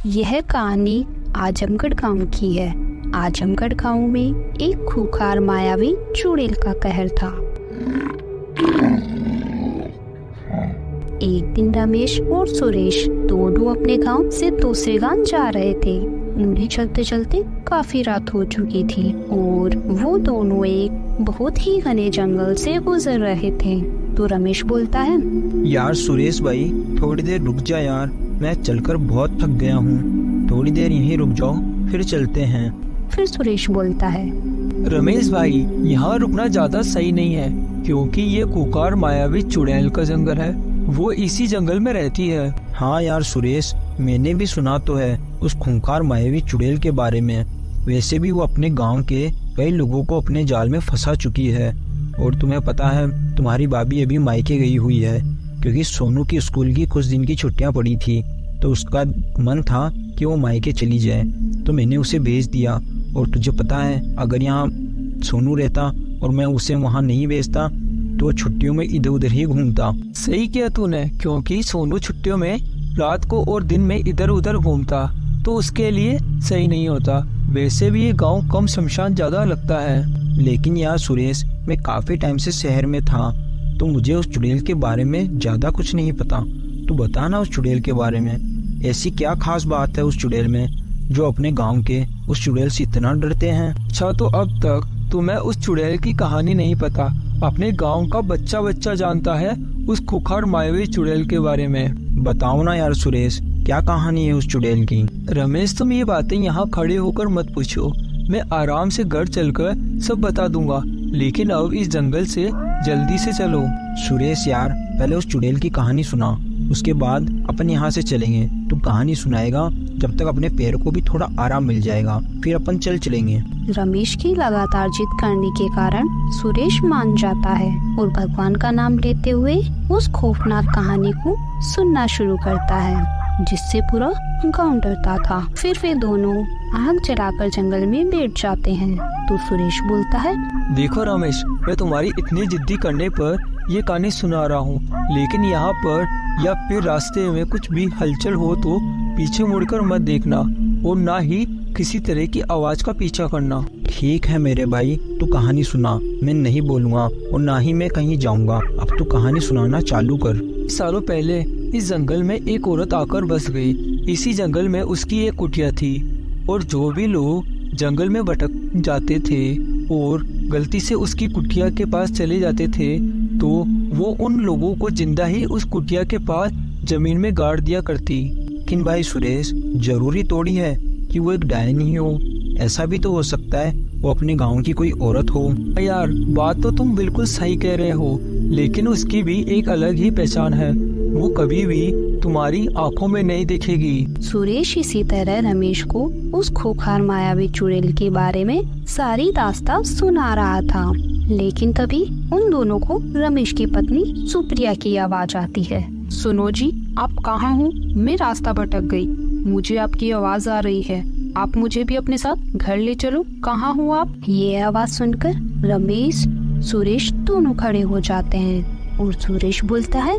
यह कहानी आजमगढ़ गांव की है। आजमगढ़ गांव में एक खूंखार मायावी चुड़ैल का कहर था। एक दिन रमेश और सुरेश दोनों अपने गांव से दूसरे गांव जा रहे थे। उन्हें चलते चलते काफी रात हो चुकी थी और वो दोनों एक बहुत ही घने जंगल से गुजर रहे थे। तो रमेश बोलता है, यार सुरेश भाई, थोड़ी देर रुक जा यार, मैं चलकर बहुत थक गया हूँ। थोड़ी देर यहीं रुक जाओ, फिर चलते हैं। फिर सुरेश बोलता है, रमेश भाई, यहाँ रुकना ज्यादा सही नहीं है, क्योंकि ये खूंखार मायावी चुड़ैल का जंगल है। वो इसी जंगल में रहती है। हाँ यार सुरेश, मैंने भी सुना तो है उस खूंखार मायावी चुड़ैल के बारे में। वैसे भी वो अपने गांव के कई लोगों को अपने जाल में फंसा चुकी है। और तुम्हें पता है, तुम्हारी भाभी अभी मायके गई हुई है, क्योंकि सोनू की स्कूल की कुछ दिन की छुट्टियां पड़ी थी, तो उसका मन था कि वो मायके चली जाए, तो मैंने उसे भेज दिया। और तुझे पता है, अगर यहाँ सोनू रहता और मैं उसे वहाँ नहीं भेजता तो वो छुट्टियों में इधर उधर ही घूमता। सही किया तूने, क्योंकि सोनू छुट्टियों में रात को और दिन में इधर उधर घूमता तो उसके लिए सही नहीं होता। वैसे भी ये गांव कम शमशान ज्यादा लगता है। लेकिन यार सुरेश, मैं काफी टाइम से शहर में था, तो मुझे उस चुड़ैल के बारे में ज्यादा कुछ नहीं पता। तू बता ना उस चुड़ैल के बारे में। ऐसी क्या खास बात है उस चुड़ैल में जो अपने गांव के उस चुड़ैल से इतना डरते हैं? अच्छा, तो अब तक तुम्हें उस चुड़ैल की कहानी नहीं पता। अपने गांव का बच्चा बच्चा जानता है उस खूंखार मायावी चुड़ैल के बारे में। बताओ ना यार सुरेश, क्या कहानी है उस चुड़ैल की? रमेश, तुम ये बातें यहाँ खड़े होकर मत पूछो, मैं आराम से घर चलकर सब बता दूंगा। लेकिन अब इस जंगल से जल्दी से चलो। सुरेश यार, पहले उस चुड़ैल की कहानी सुना, उसके बाद अपन यहाँ से चलेंगे। तू कहानी सुनाएगा, जब तक अपने पैर को भी थोड़ा आराम मिल जाएगा, फिर अपन चलेंगे। रमेश की लगातार जिद करने के कारण सुरेश मान जाता है और भगवान का नाम लेते हुए उस खौफनाक कहानी को सुनना शुरू करता है, जिससे पूरा गांव डरता था। फिर वे दोनों आग जलाकर जंगल में बैठ जाते हैं। तो सुरेश बोलता है, देखो रमेश, मैं तुम्हारी इतनी जिद्दी करने पर ये कहानी सुना रहा हूँ, लेकिन यहाँ पर या फिर रास्ते में कुछ भी हलचल हो तो पीछे मुड़कर मत देखना और ना ही किसी तरह की आवाज का पीछा करना। ठीक है मेरे भाई, तू कहानी सुना, मैं नहीं बोलूँगा और ना ही मैं कहीं जाऊँगा। अब तू कहानी सुनाना चालू कर। सालों पहले इस जंगल में एक औरत आकर बस गई। इसी जंगल में उसकी एक कुटिया थी और जो भी लोग जंगल में भटक जाते थे और गलती से उसकी कुटिया के पास चले जाते थे, तो वो उन लोगों को जिंदा ही उस कुटिया के पास जमीन में गाड़ दिया करती। लेकिन भाई सुरेश, जरूरी थोड़ी है कि वो एक डायनी हो। ऐसा भी तो हो सकता है वो अपने गांव की कोई औरत हो। यार, बात तो तुम बिल्कुल सही कह रहे हो, लेकिन उसकी भी एक अलग ही पहचान है। वो कभी भी तुम्हारी आंखों में नहीं दिखेगी। सुरेश इसी तरह रमेश को उस खूंखार मायावी चुड़ैल के बारे में सारी दास्तां सुना रहा था। लेकिन तभी उन दोनों को रमेश की पत्नी सुप्रिया की आवाज आती है। सुनो जी, आप कहाँ हो? मैं रास्ता भटक गई, मुझे आपकी आवाज आ रही है, आप मुझे भी अपने साथ घर ले चलो। कहाँ हो आप? ये आवाज सुनकर रमेश सुरेश दोनों खड़े हो जाते हैं और सुरेश बोलता है,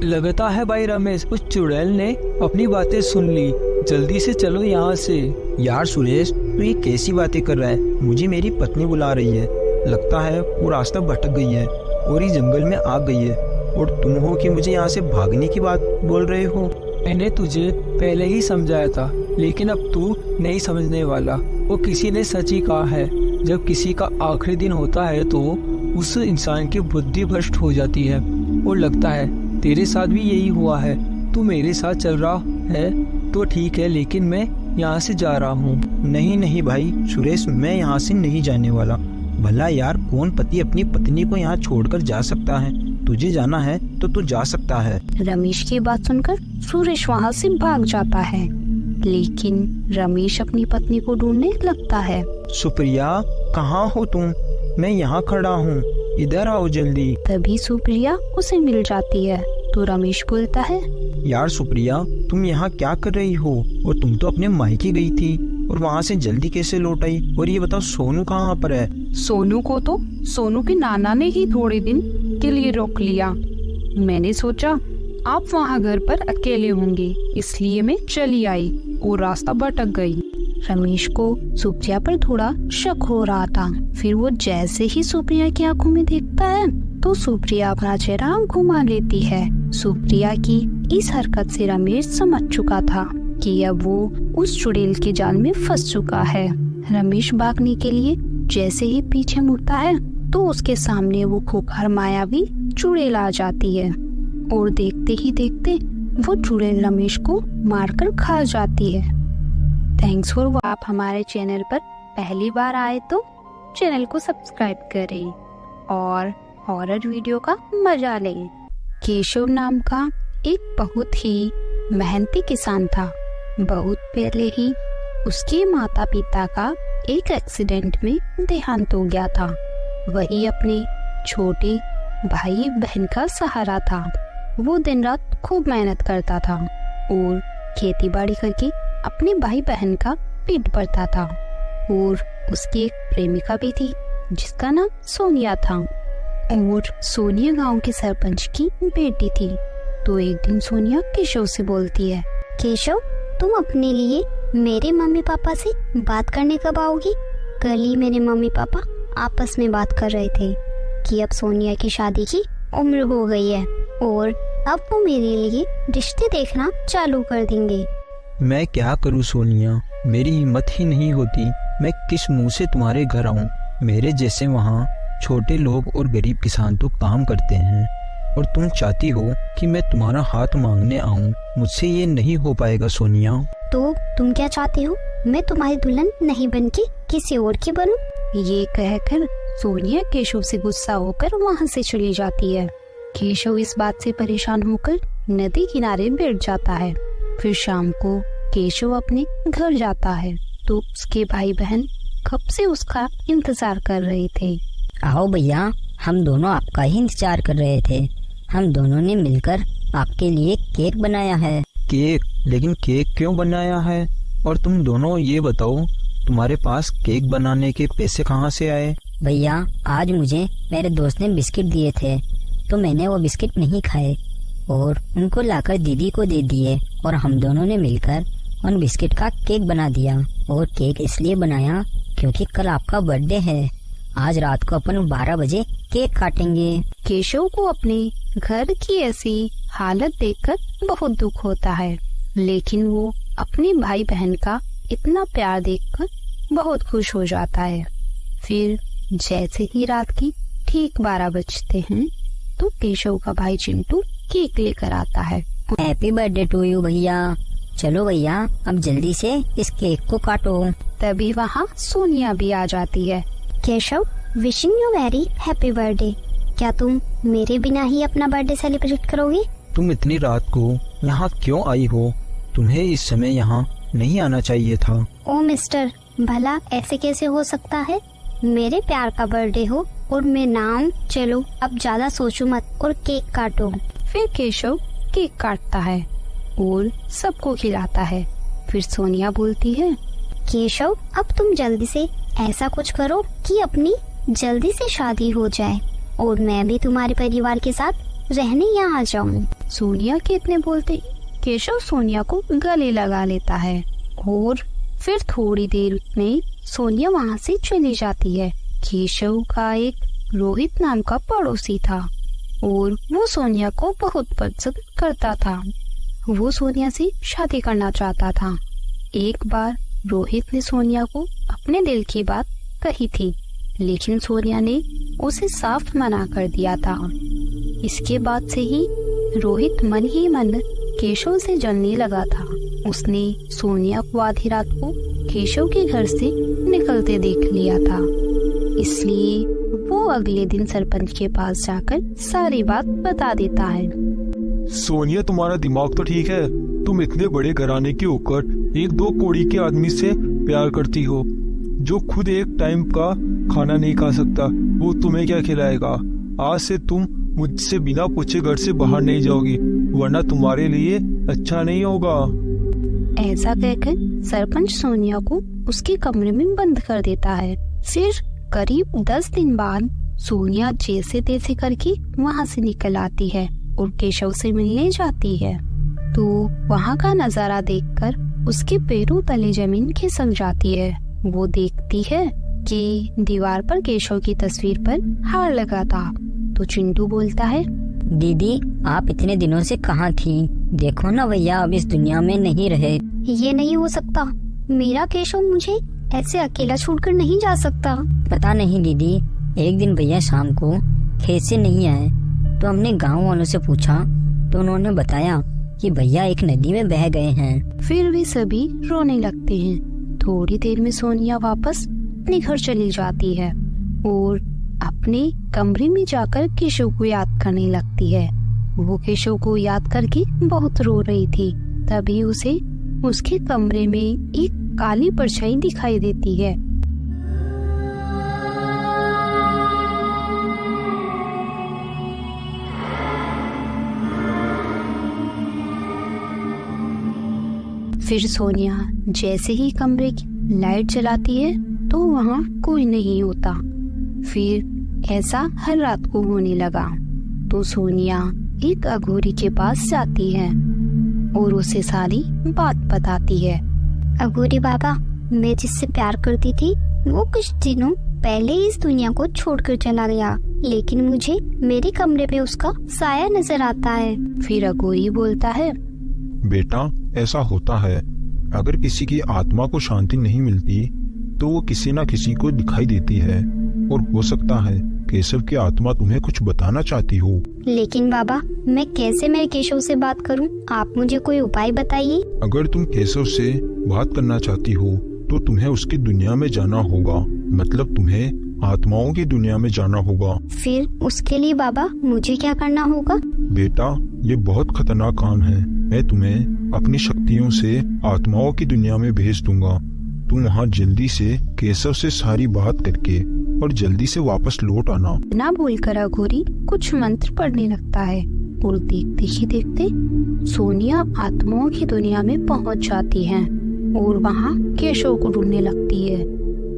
लगता है भाई रमेश, उस चुड़ैल ने अपनी बातें सुन ली, जल्दी से चलो यहाँ से। यार सुरेश, तू ये कैसी बातें कर रहा है? मुझे मेरी पत्नी बुला रही है, लगता है वो रास्ता भटक गई है और इस जंगल में आ गई है, और तुम हो कि मुझे यहाँ से भागने की बात बोल रहे हो। मैंने तुझे पहले ही समझाया था, लेकिन अब तू नहीं समझने वाला। वो किसी ने सच ही कहा है, जब किसी का आखिरी दिन होता है तो उस इंसान की बुद्धि भ्रष्ट हो जाती है। और लगता है तेरे साथ भी यही हुआ है। तू मेरे साथ चल रहा है तो ठीक है, लेकिन मैं यहाँ से जा रहा हूँ। नहीं नहीं भाई सुरेश, मैं यहाँ से नहीं जाने वाला। भला यार, कौन पति अपनी पत्नी को यहाँ छोड़कर जा सकता है? तुझे जाना है तो तू जा सकता है। रमेश की बात सुनकर सुरेश वहाँ से भाग जाता है, लेकिन रमेश अपनी पत्नी को ढूंढने लगता है। सुप्रिया, कहाँ हो तुम? मैं यहाँ खड़ा हूँ, इधर आओ जल्दी। तभी सुप्रिया उसे मिल जाती है तो रमेश बोलता है, यार सुप्रिया, तुम यहाँ क्या कर रही हो? और तुम तो अपने मायके गई थी और वहाँ से जल्दी कैसे लौट आई? और ये बताओ, सोनू कहाँ पर है? सोनू को तो सोनू के नाना ने ही थोड़े दिन के लिए रोक लिया। मैंने सोचा आप वहाँ घर पर अकेले होंगे, इसलिए मैं चली आई और रास्ता भटक गई। रमेश को सुप्रिया पर थोड़ा शक हो रहा था। फिर वो जैसे ही सुप्रिया की आंखों में देखता है तो सुप्रिया अपना चेहरा घुमा लेती है। सुप्रिया की इस हरकत से रमेश समझ चुका था कि अब वो उस चुड़ैल के जाल में फंस चुका है। रमेश भागने के लिए जैसे ही पीछे मुड़ता है तो उसके सामने वो खूंखार मायावी चुड़ैल आ जाती है और देखते ही देखते वो चुड़ैल रमेश को मारकर खा जाती है। Thanks for. आप हमारे चैनल पर पहली बार आए तो चैनल को सब्सक्राइब करें और हॉरर वीडियो का मजा लें। केशव नाम का एक बहुत ही मेहनती किसान था। बहुत पहले ही उसके माता पिता का एक एक्सीडेंट में देहांत हो गया था। वही अपने छोटे भाई बहन का सहारा था। वो दिन रात खूब मेहनत करता था और खेती बाड़ी करके अपने भाई बहन का पेट भरता था। और उसकी एक प्रेमिका भी थी जिसका नाम सोनिया था और सोनिया गांव के सरपंच की बेटी थी। तो एक दिन सोनिया केशव से बोलती है, केशव, तुम अपने लिए मेरे मम्मी पापा से बात करने कब आओगी? कल ही मेरे मम्मी पापा आपस में बात कर रहे थे कि अब सोनिया की शादी की उम्र हो गई है और अब वो मेरे लिए रिश्ते देखना चालू कर देंगे। मैं क्या करूं सोनिया, मेरी हिम्मत ही नहीं होती। मैं किस मुंह से तुम्हारे घर आऊं? मेरे जैसे वहाँ छोटे लोग और गरीब किसान तो काम करते हैं और तुम चाहती हो कि मैं तुम्हारा हाथ मांगने आऊं। मुझसे ये नहीं हो पाएगा सोनिया। तो तुम क्या चाहते हो? मैं तुम्हारी दुल्हन नहीं बनके किसी और की बनूं? ये कहकर सोनिया केशव से गुस्सा होकर वहाँ से चली जाती है। केशव इस बात से परेशान होकर नदी किनारे बैठ जाता है। फिर शाम को केशव अपने घर जाता है तो उसके भाई बहन कब से उसका इंतजार कर रहे थे। आओ भैया, हम दोनों आपका ही इंतजार कर रहे थे। हम दोनों ने मिलकर आपके लिए केक बनाया है। केक? लेकिन केक क्यों बनाया है? और तुम दोनों ये बताओ, तुम्हारे पास केक बनाने के पैसे कहाँ से आए? भैया, आज मुझे मेरे दोस्त ने बिस्किट दिए थे तो मैंने वो बिस्किट नहीं खाए और उनको लाकर दीदी को दे दिए और हम दोनों ने मिलकर उन बिस्किट का केक बना दिया। और केक इसलिए बनाया क्योंकि कल आपका बर्थडे है। आज रात को अपन 12 बजे केक काटेंगे। केशव को अपने घर की ऐसी हालत देखकर बहुत दुख होता है, लेकिन वो अपने भाई बहन का इतना प्यार देखकर बहुत खुश हो जाता है। फिर जैसे ही रात की ठीक 12 बजते हैं तो केशव का भाई चिंटू केक लेकर आता है। हैप्पी बर्थडे टू यू भैया। चलो भैया, अब जल्दी से इस केक को काटो। तभी वहाँ सोनिया भी आ जाती है। Keshav, wishing you very happy birthday. क्या तुम मेरे बिना ही अपना बर्थडे सेलिब्रेट करोगे? तुम इतनी रात को यहाँ क्यों आई हो? तुम्हें इस समय यहाँ नहीं आना चाहिए था। ओ मिस्टर, भला ऐसे कैसे हो सकता है? मेरे प्यार का बर्थडे हो और मैं ना आऊं? चलो अब ज्यादा सोचो मत और केक काटो। फिर केशव केक काटता है और सबको खिलाता है। फिर सोनिया बोलती है, केशव, अब तुम जल्दी से ऐसा कुछ करो कि अपनी जल्दी से शादी हो जाए और मैं भी तुम्हारे परिवार के साथ रहने यहाँ आ जाऊँ। सोनिया के इतने बोलते केशव सोनिया को गले लगा लेता है और फिर थोड़ी देर में सोनिया वहाँ से चली जाती है। केशव का एक रोहित नाम का पड़ोसी था और वो सोनिया को बहुत पसंद करता था। वो सोनिया से शादी करना चाहता था। एक बार रोहित ने सोनिया को अपने दिल की बात कही थी, लेकिन सोनिया ने उसे साफ मना कर दिया था। इसके बाद से ही रोहित मन ही मन केशव से जलने लगा था। उसने सोनिया को आधी रात को केशव के घर से निकलते देख लिया था, इसलिए वो अगले दिन सरपंच के पास जाकर सारी बात बता देता है। सोनिया, तुम्हारा दिमाग तो ठीक है? तुम इतने बड़े घराने के होकर एक दो कौड़ी के आदमी से प्यार करती हो जो खुद एक टाइम का खाना नहीं खा सकता। वो तुम्हें क्या खिलाएगा? आज से तुम मुझसे बिना पूछे घर से बाहर नहीं जाओगी, वरना तुम्हारे लिए अच्छा नहीं होगा। ऐसा कहकर सरपंच सोनिया को उसके कमरे में बंद कर देता है। फिर करीब 10 दिन बाद सोनिया जैसे तैसे करके वहाँ से निकल आती है और केशव से मिलने जाती है। तो वहाँ का नजारा देखकर उसके पैरों तले जमीन खिसक जाती है। वो देखती है कि दीवार पर केशव की तस्वीर पर हार लगा था। तो चिंटू बोलता है, दीदी आप इतने दिनों से कहाँ थी? देखो ना भैया अब इस दुनिया में नहीं रहे। ये नहीं हो सकता, मेरा केशव मुझे ऐसे अकेला छोड़कर नहीं जा सकता। पता नहीं दीदी, एक दिन भैया शाम को खेत से नहीं आए तो हमने गांव वालों से पूछा तो उन्होंने बताया कि भैया एक नदी में बह गए हैं। फिर वे सभी रोने लगते हैं। थोड़ी देर में सोनिया वापस अपने घर चली जाती है और अपने कमरे में जाकर केशव को याद करने लगती है। वो केशव को याद करके बहुत रो रही थी। तभी उसे उसके कमरे में एक काली परछाई दिखाई देती है। फिर सोनिया जैसे ही कमरे की लाइट जलाती है तो वहाँ कोई नहीं होता। फिर ऐसा हर रात को होने लगा। तो सोनिया एक अघोरी के पास जाती है और उसे सारी बात बताती है। अघोरी बाबा, मैं जिससे प्यार करती थी वो कुछ दिनों पहले इस दुनिया को छोड़कर चला गया, लेकिन मुझे मेरे कमरे पे उसका साया नजर आता है। फिर अघोरी बोलता है, बेटा ऐसा होता है, अगर किसी की आत्मा को शांति नहीं मिलती तो वो किसी ना किसी को दिखाई देती है, और हो सकता है केशव की आत्मा तुम्हें कुछ बताना चाहती हो। लेकिन बाबा, मैं कैसे मेरे केशव से बात करूं? आप मुझे कोई उपाय बताइए। अगर तुम केशव से बात करना चाहती हो तो तुम्हें उसकी दुनिया में जाना होगा, मतलब तुम्हें आत्माओं की दुनिया में जाना होगा। फिर उसके लिए बाबा मुझे क्या करना होगा? बेटा ये बहुत खतरनाक काम है। मैं तुम्हें अपनी शक्तियों से आत्माओं की दुनिया में भेज दूंगा। तुम वहाँ जल्दी से केशव से सारी बात करके और जल्दी से वापस लौट आना। ना बोलकर अघोरी कुछ मंत्र पढ़ने लगता है और देखते ही देखते सोनिया आत्माओं की दुनिया में पहुंच जाती है और वहाँ केशव को ढूंढने लगती है।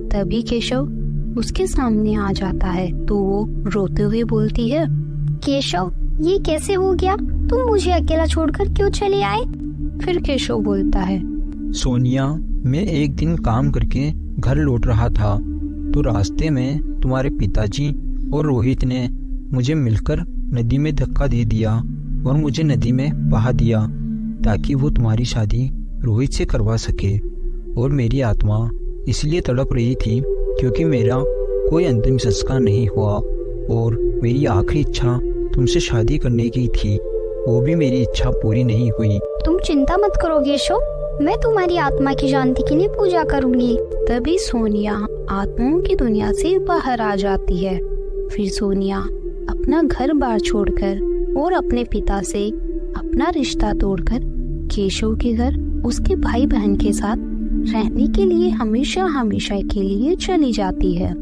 तभी केशव उसके सामने आ जाता है तो वो रोते हुए बोलती है, केशव ये कैसे हो गया? तुम मुझे अकेला छोड़कर क्यों चले आए? फिर केशव बोलता है, सोनिया मैं एक दिन काम करके घर लौट रहा था तो रास्ते में तुम्हारे पिताजी और रोहित ने मुझे मिलकर नदी में धक्का दे दिया और मुझे नदी में बहा दिया ताकि वो तुम्हारी शादी रोहित से करवा सके। और मेरी आत्मा इसलिए तड़प रही थी क्योंकि मेरा कोई अंतिम संस्कार नहीं हुआ और मेरी आखिरी इच्छा तुमसे शादी करने की थी, वो भी मेरी इच्छा पूरी नहीं हुई। तुम चिंता मत करो केशव, मैं तुम्हारी आत्मा की शांति के लिए पूजा करूंगी। तभी सोनिया आत्माओं की दुनिया से बाहर आ जाती है। फिर सोनिया अपना घर बार छोड़कर और अपने पिता से अपना रिश्ता तोड़कर केशव के घर उसके भाई बहन के साथ रहने के लिए हमेशा हमेशा के लिए चली जाती है।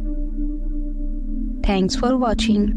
Thanks for watching.